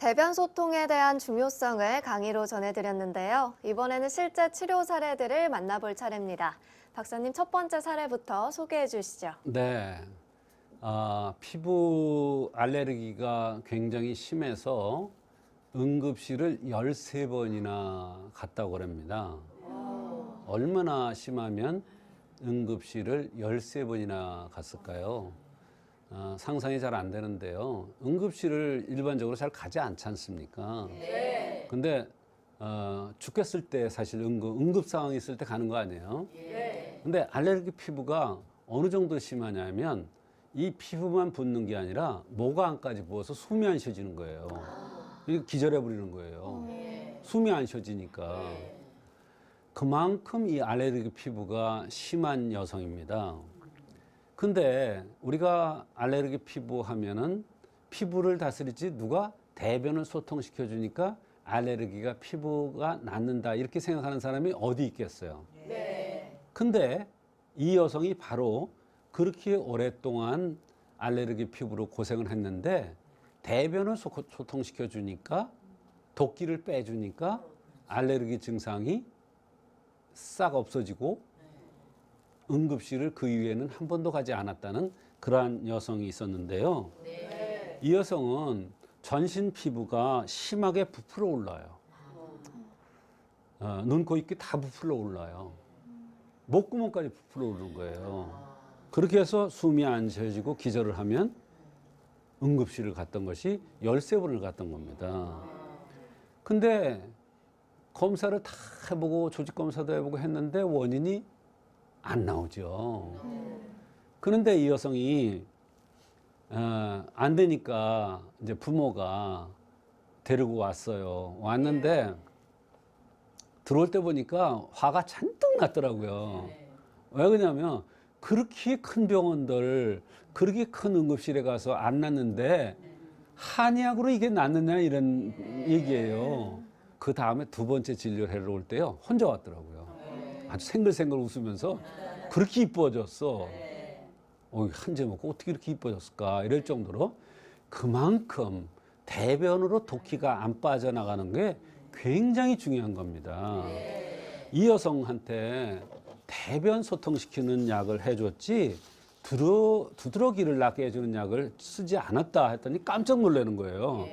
대변 소통에 대한 중요성을 강의로 전해드렸는데요. 이번에는 실제 치료 사례들을 만나볼 차례입니다. 박사님, 첫 번째 사례부터 소개해 주시죠. 네. 피부 알레르기가 굉장히 심해서 응급실을 13번이나 갔다고 합니다. 얼마나 심하면 응급실을 13번이나 갔을까요? 상상이 잘 안 되는데요. 응급실을 일반적으로 잘 가지 않지 않습니까? 네. 근데 죽겠을 때 사실 응급 상황이 있을 때 가는 거 아니에요? 네. 근데 알레르기 피부가 어느 정도 심하냐면 이 피부만 붓는 게 아니라 목 안까지 부어서 숨이 안 쉬어지는 거예요. 이거 기절해 버리는 거예요. 숨이 안 쉬어지니까. 그만큼 이 알레르기 피부가 심한 여성입니다. 근데 우리가 알레르기 피부 하면은 피부를 다스리지 누가 대변을 소통시켜 주니까 알레르기가 피부가 낫는다 이렇게 생각하는 사람이 어디 있겠어요. 네. 근데 이 여성이 바로 그렇게 오랫동안 알레르기 피부로 고생을 했는데 대변을 소통시켜 주니까 독기를 빼주니까 알레르기 증상이 싹 없어지고 응급실을 그 이후에는 한 번도 가지 않았다는 그러한 여성이 있었는데요. 네. 이 여성은 전신 피부가 심하게 부풀어 올라요. 눈, 코, 입기 다 부풀어 올라요. 목구멍까지 부풀어 오르는 거예요. 그렇게 해서 숨이 안 쉬어지고 기절을 하면 응급실을 갔던 것이 13번을 갔던 겁니다. 근데 검사를 다 해보고 조직 검사도 해보고 했는데 원인이 안 나오죠. 그런데 이 여성이 안 되니까 이제 부모가 데리고 왔어요. 왔는데 들어올 때 보니까 화가 잔뜩 났더라고요. 왜 그러냐면 그렇게 큰 병원들, 그렇게 큰 응급실에 가서 안 났는데 한의학으로 이게 낫느냐 이런 얘기예요. 그 다음에 두 번째 진료를 하러 올 때요. 혼자 왔더라고요. 아주 생글생글 웃으면서 그렇게 이뻐졌어. 한 제 먹고 어떻게 이렇게 이뻐졌을까 이럴 정도로 그만큼 대변으로 독기가 안 빠져나가는 게 굉장히 중요한 겁니다. 이 여성한테 대변 소통시키는 약을 해줬지 두드러기를 낫게 해주는 약을 쓰지 않았다 했더니 깜짝 놀라는 거예요.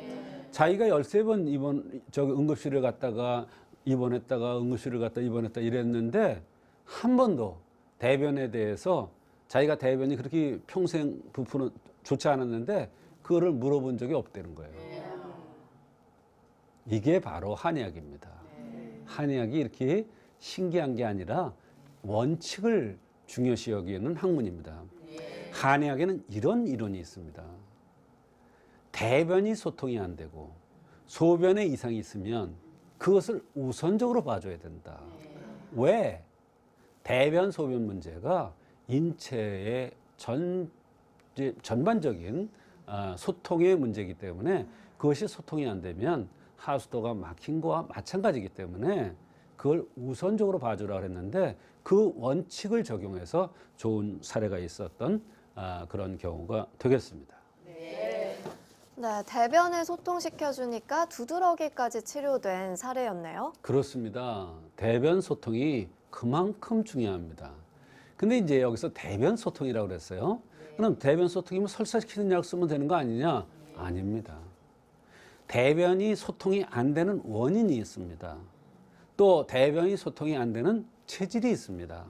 자기가 13번 응급실을 갔다가 입원했다가 응급실을 갔다 입원했다 이랬는데 한 번도 대변에 대해서 자기가 대변이 그렇게 평생 부푸는 좋지 않았는데 그거를 물어본 적이 없다는 거예요. 이게 바로 한의학입니다. 한의학이 이렇게 신기한 게 아니라 원칙을 중요시 여기는 학문입니다. 한의학에는 이런 이론이 있습니다. 대변이 소통이 안 되고 소변에 이상이 있으면 그것을 우선적으로 봐줘야 된다. 왜? 대변 소변 문제가 인체의 전반적인 소통의 문제이기 때문에 그것이 소통이 안 되면 하수도가 막힌 거와 마찬가지이기 때문에 그걸 우선적으로 봐주라고 했는데 그 원칙을 적용해서 좋은 사례가 있었던 그런 경우가 되겠습니다. 네, 대변을 소통시켜주니까 두드러기까지 치료된 사례였네요. 그렇습니다. 대변 소통이 그만큼 중요합니다. 근데 이제 여기서 대변 소통이라고 그랬어요. 그럼 대변 소통이면 설사시키는 약 쓰면 되는 거 아니냐? 아닙니다. 대변이 소통이 안 되는 원인이 있습니다. 또 대변이 소통이 안 되는 체질이 있습니다.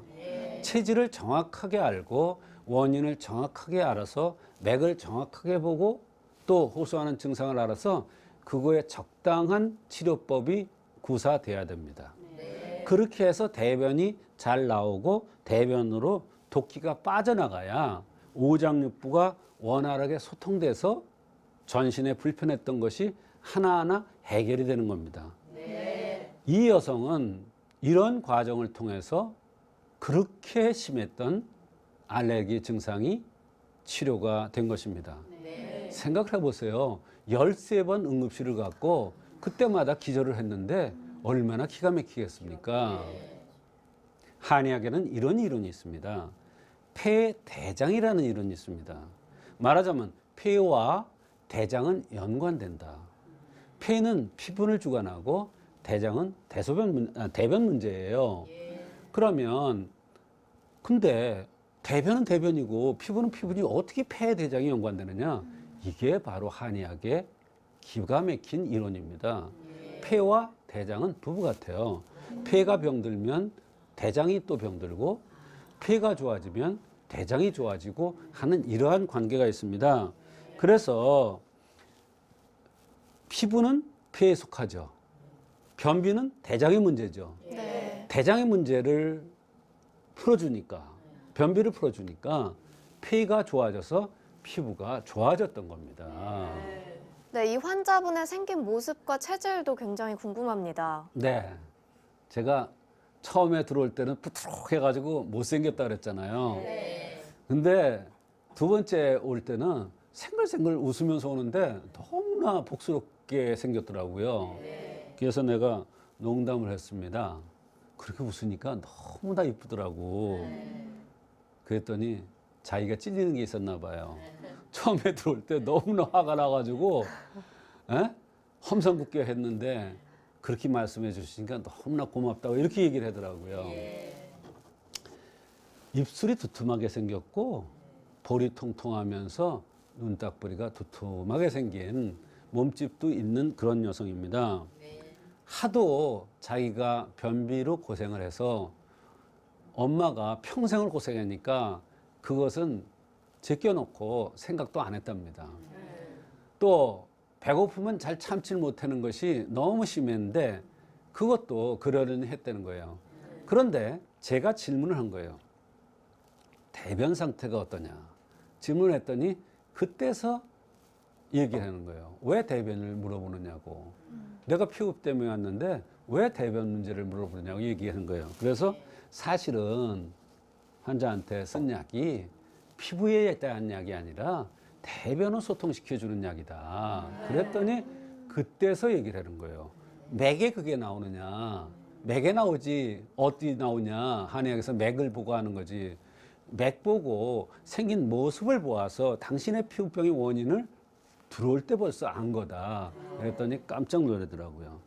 체질을 정확하게 알고 원인을 정확하게 알아서 맥을 정확하게 보고 또 호소하는 증상을 알아서 그거에 적당한 치료법이 구사돼야 됩니다. 그렇게 해서 대변이 잘 나오고 대변으로 독기가 빠져나가야 오장육부가 원활하게 소통돼서 전신에 불편했던 것이 하나하나 해결이 되는 겁니다. 이 여성은 이런 과정을 통해서 그렇게 심했던 알레르기 증상이 치료가 된 것입니다. 생각을 해보세요. 13번 응급실을 갔고 그때마다 기절을 했는데 얼마나 기가 막히겠습니까? 한의학에는 이런 이론이 있습니다. 폐대장이라는 이론이 있습니다. 말하자면 폐와 대장은 연관된다. 폐는 피분을 주관하고 대장은 대변 문제예요. 그러면 근데 대변은 대변이고 피부는 피부니 어떻게 폐 대장이 연관되느냐? 이게 바로 한의학의 기가 막힌 이론입니다. 폐와 대장은 부부 같아요. 폐가 병들면 대장이 또 병들고 폐가 좋아지면 대장이 좋아지고 하는 이러한 관계가 있습니다. 그래서 피부는 폐에 속하죠. 변비는 대장의 문제죠. 네. 대장의 문제를 풀어주니까, 변비를 풀어주니까 폐가 좋아져서 피부가 좋아졌던 겁니다. 네, 이 환자분의 생긴 모습과 체질도 굉장히 궁금합니다. 네. 제가 처음에 들어올 때는 부드러워해가지고 못생겼다 그랬잖아요. 근데 두 번째 올 때는 생글생글 웃으면서 오는데 너무나 복스럽게 생겼더라고요. 그래서 내가 농담을 했습니다. 그렇게 웃으니까 너무나 이쁘더라고. 그랬더니 자기가 찔리는 게 있었나 봐요. 처음에 들어올 때 너무나 화가 나가지고 험상궂게 했는데 그렇게 말씀해 주시니까 너무나 고맙다고 이렇게 얘기를 하더라고요. 입술이 두툼하게 생겼고 볼이 통통하면서 눈딱부리가 두툼하게 생긴 몸집도 있는 그런 여성입니다. 하도 자기가 변비로 고생을 해서 엄마가 평생을 고생하니까 그것은 제껴놓고 생각도 안 했답니다. 또 배고프면 잘 참지를 못하는 것이 너무 심했는데 그것도 그러려니 했다는 거예요. 그런데 제가 질문을 한 거예요. 대변 상태가 어떠냐? 질문을 했더니 그때서 얘기를 하는 거예요. 왜 대변을 물어보느냐고. 내가 피부 때문에 왔는데 왜 대변 문제를 물어보느냐고 얘기하는 거예요. 그래서 사실은 환자한테 쓴 약이 피부에 대한 약이 아니라 대변을 소통시켜주는 약이다. 그랬더니 그때서 얘기를 하는 거예요. 맥에 그게 나오느냐. 맥에 나오지 어디 나오냐. 한의학에서 맥을 보고 하는 거지. 맥 보고 생긴 모습을 보아서 당신의 피부병의 원인을 들어올 때 벌써 안 거다. 그랬더니 깜짝 놀라더라고요.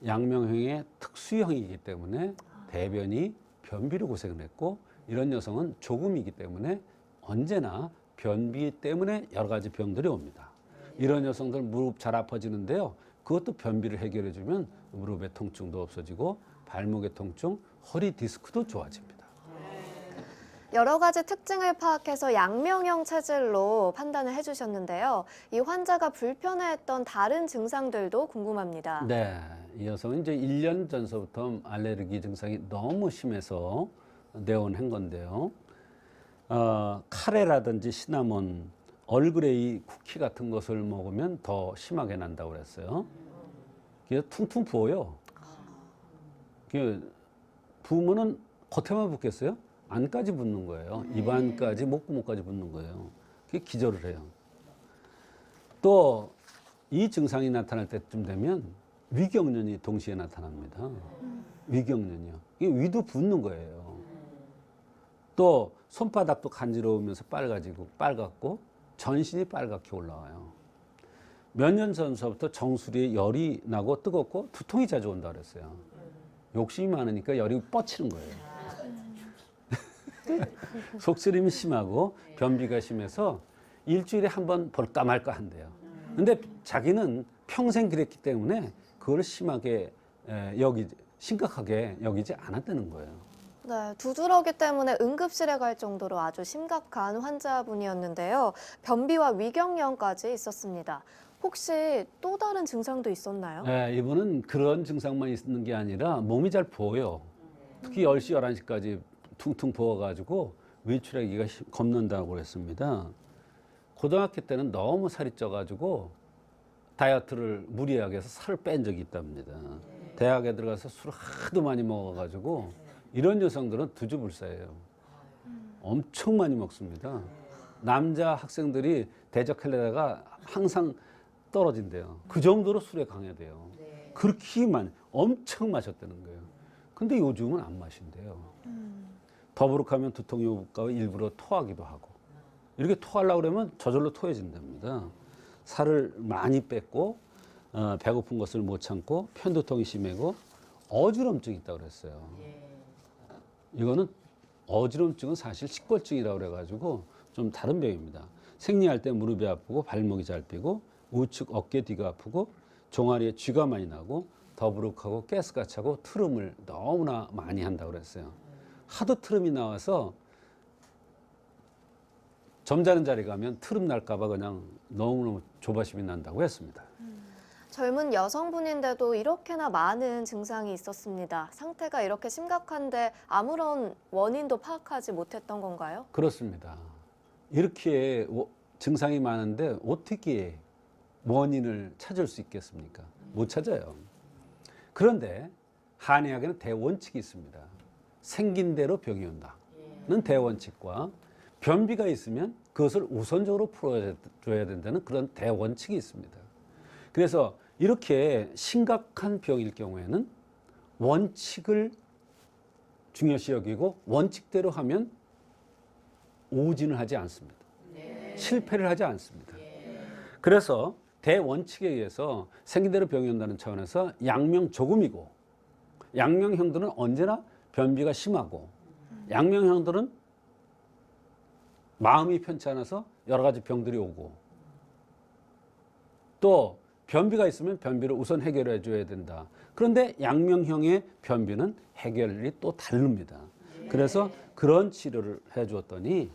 양명형의 특수형이기 때문에 대변이 변비로 고생을 했고 이런 여성은 조금이기 때문에 언제나 변비 때문에 여러 가지 병들이 옵니다. 이런 여성들 무릎 잘 아파지는데요. 그것도 변비를 해결해 주면 무릎의 통증도 없어지고 발목의 통증, 허리 디스크도 좋아집니다. 여러 가지 특징을 파악해서 양명형 체질로 판단을 해주셨는데요. 이 환자가 불편해했던 다른 증상들도 궁금합니다. 네, 이 여성은 이제 1년 전서부터 알레르기 증상이 너무 심해서 내원한 건데요. 카레라든지 시나몬, 얼그레이 쿠키 같은 것을 먹으면 더 심하게 난다고 그랬어요. 그게 퉁퉁 부어요. 부으면은 겉에만 붓겠어요? 안까지 붓는 거예요. 입안까지, 목구멍까지 붓는 거예요. 그게 기절을 해요. 또 이 증상이 나타날 때쯤 되면 위경련이 동시에 나타납니다. 위경련이요. 이게 위도 붓는 거예요. 또 손바닥도 간지러우면서 빨갛고 전신이 빨갛게 올라와요. 몇 년 전서부터 정수리에 열이 나고 뜨겁고 두통이 자주 온다 그랬어요. 욕심이 많으니까 열이 뻗치는 거예요. 속쓰림이 심하고 변비가 심해서 일주일에 한 번 볼까 말까 한대요. 근데 자기는 평생 그랬기 때문에 그걸 심각하게 여기지 않았다는 거예요. 네, 두드러기 때문에 응급실에 갈 정도로 아주 심각한 환자분이었는데요. 변비와 위경련까지 있었습니다. 혹시 또 다른 증상도 있었나요? 네, 이분은 그런 증상만 있는 게 아니라 몸이 잘 부어요. 특히 10시, 11시까지 퉁퉁 부어가지고 외출하기가 겁난다고 그랬습니다. 고등학교 때는 너무 살이 쪄가지고 다이어트를 무리하게 해서 살을 뺀 적이 있답니다. 대학에 들어가서 술을 하도 많이 먹어가지고 이런 여성들은 두주불사예요. 엄청 많이 먹습니다. 남자 학생들이 대적하려다가 항상 떨어진대요. 그 정도로 술에 강해돼요. 그렇게 엄청 마셨다는 거예요. 근데 요즘은 안 마신대요. 더부룩하면 두통이 올까 일부러 토하기도 하고. 이렇게 토하려고 그러면 저절로 토해진답니다. 살을 많이 뺐고 배고픈 것을 못 참고 편두통이 심하고 어지럼증이 있다고 그랬어요. 이거는 어지럼증은 사실 식골증이라고 그래가지고 좀 다른 병입니다. 생리할 때 무릎이 아프고 발목이 짧히고 우측 어깨 뒤가 아프고 종아리에 쥐가 많이 나고 더부룩하고 가스가 차고 트름을 너무나 많이 한다고 그랬어요. 하도 트름이 나와서 점자는 자리 가면 트름 날까봐 그냥 너무너무 조바심이 난다고 했습니다. 젊은 여성분인데도 이렇게나 많은 증상이 있었습니다. 상태가 이렇게 심각한데 아무런 원인도 파악하지 못했던 건가요? 그렇습니다. 이렇게 증상이 많은데 어떻게 원인을 찾을 수 있겠습니까? 못 찾아요. 그런데 한의학에는 대원칙이 있습니다. 생긴 대로 병이 온다는 대원칙과 변비가 있으면 그것을 우선적으로 풀어줘야 된다는 그런 대원칙이 있습니다. 그래서 이렇게 심각한 병일 경우에는 원칙을 중요시 여기고 원칙대로 하면 오진을 하지 않습니다. 실패를 하지 않습니다. 그래서 대원칙에 의해서 생긴 대로 병이 온다는 차원에서 양명조금이고 양명형들은 언제나 변비가 심하고 양명형들은 마음이 편치 않아서 여러 가지 병들이 오고 또 변비가 있으면 변비를 우선 해결해 줘야 된다. 그런데 양명형의 변비는 해결이 또 다릅니다. 그래서 그런 치료를 해 주었더니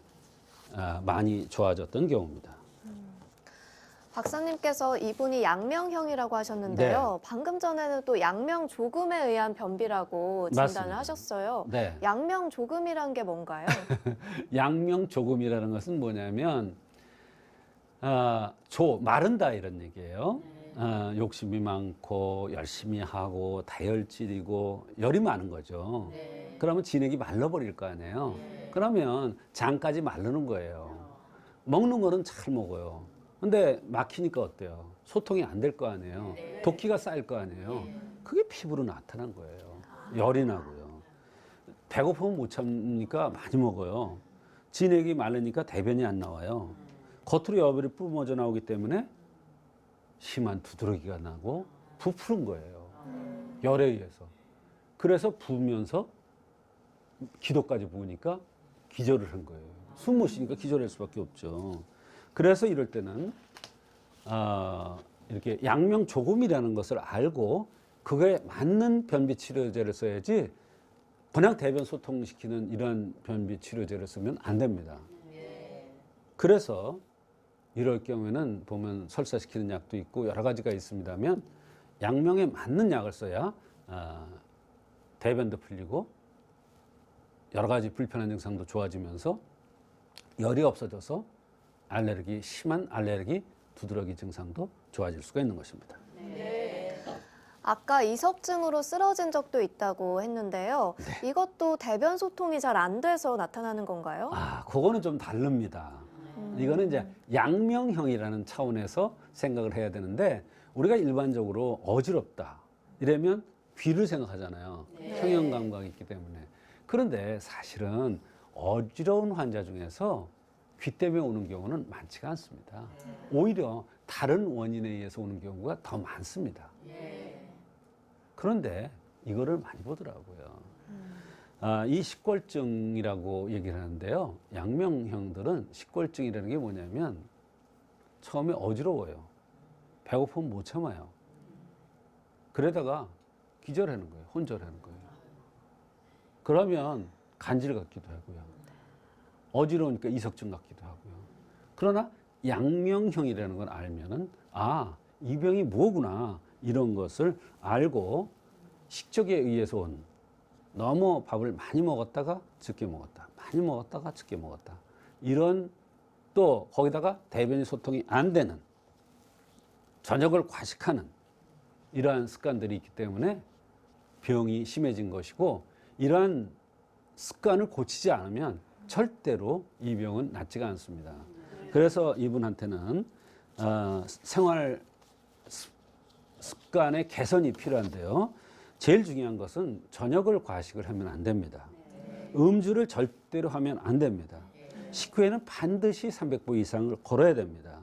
많이 좋아졌던 경우입니다. 박사님께서 이분이 양명형이라고 하셨는데요. 방금 전에는 또 양명조금에 의한 변비라고 진단을 맞습니다. 하셨어요. 네. 양명조금이란 게 뭔가요? 양명조금이라는 것은 뭐냐면 마른다 이런 얘기예요. 욕심이 많고 열심히 하고 다혈질이고 열이 많은 거죠. 그러면 진액이 말라버릴 거 아니에요. 그러면 장까지 마르는 거예요. 먹는 거는 잘 먹어요. 근데 막히니까 어때요? 소통이 안 될 거 아니에요. 독기가 쌓일 거 아니에요. 그게 피부로 나타난 거예요. 열이 나고요. 배고프면 못 참으니까 많이 먹어요. 진액이 마르니까 대변이 안 나와요. 겉으로 여벌이 뿜어져 나오기 때문에 심한 두드러기가 나고 부푸른 거예요. 열에 의해서. 그래서 부으면서 기도까지 부으니까 기절을 한 거예요. 숨 못 쉬니까 기절할 수밖에 없죠. 그래서 이럴 때는 이렇게 양명조금이라는 것을 알고 그거에 맞는 변비 치료제를 써야지 그냥 대변 소통시키는 이런 변비 치료제를 쓰면 안 됩니다. 그래서 이럴 경우에는 보면 설사시키는 약도 있고 여러 가지가 있습니다만 양명에 맞는 약을 써야 대변도 풀리고 여러 가지 불편한 증상도 좋아지면서 열이 없어져서 심한 알레르기, 두드러기 증상도 좋아질 수가 있는 것입니다. 아까 이석증으로 쓰러진 적도 있다고 했는데요. 이것도 대변 소통이 잘 안 돼서 나타나는 건가요? 그거는 좀 다릅니다. 이거는 이제 양명형이라는 차원에서 생각을 해야 되는데 우리가 일반적으로 어지럽다 이러면 귀를 생각하잖아요. 평형 감각이 있기 때문에. 그런데 사실은 어지러운 환자 중에서 귀 때문에 오는 경우는 많지가 않습니다. 오히려 다른 원인에 의해서 오는 경우가 더 많습니다. 그런데 이거를 많이 보더라고요. 이 식골증이라고 얘기를 하는데요. 양명형들은 식골증이라는 게 뭐냐면 처음에 어지러워요. 배고프면 못 참아요. 그러다가 기절하는 거예요. 혼절하는 거예요. 그러면 간질 같기도 하고요. 어지러우니까 이석증 같기도 하고요. 그러나 양명형이라는 걸 알면은 이 병이 뭐구나 이런 것을 알고 식적에 의해서 온 너무 밥을 많이 먹었다가 적게 먹었다. 많이 먹었다가 적게 먹었다. 이런 또 거기다가 대변이 소통이 안 되는 저녁을 과식하는 이러한 습관들이 있기 때문에 병이 심해진 것이고 이러한 습관을 고치지 않으면 절대로 이 병은 낫지가 않습니다. 그래서 이분한테는 생활 습관의 개선이 필요한데요. 제일 중요한 것은 저녁을 과식을 하면 안 됩니다. 음주를 절대로 하면 안 됩니다. 식후에는 반드시 300보 이상을 걸어야 됩니다.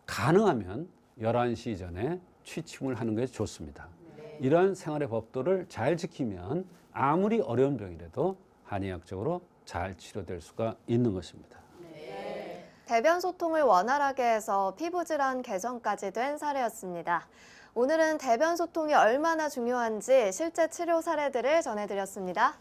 가능하면 11시 전에 취침을 하는 게 좋습니다. 이러한 생활의 법도를 잘 지키면 아무리 어려운 병이라도 한의학적으로 잘 치료될 수가 있는 것입니다. 대변 소통을 원활하게 해서 피부 질환 개선까지 된 사례였습니다. 오늘은 대변 소통이 얼마나 중요한지 실제 치료 사례들을 전해드렸습니다.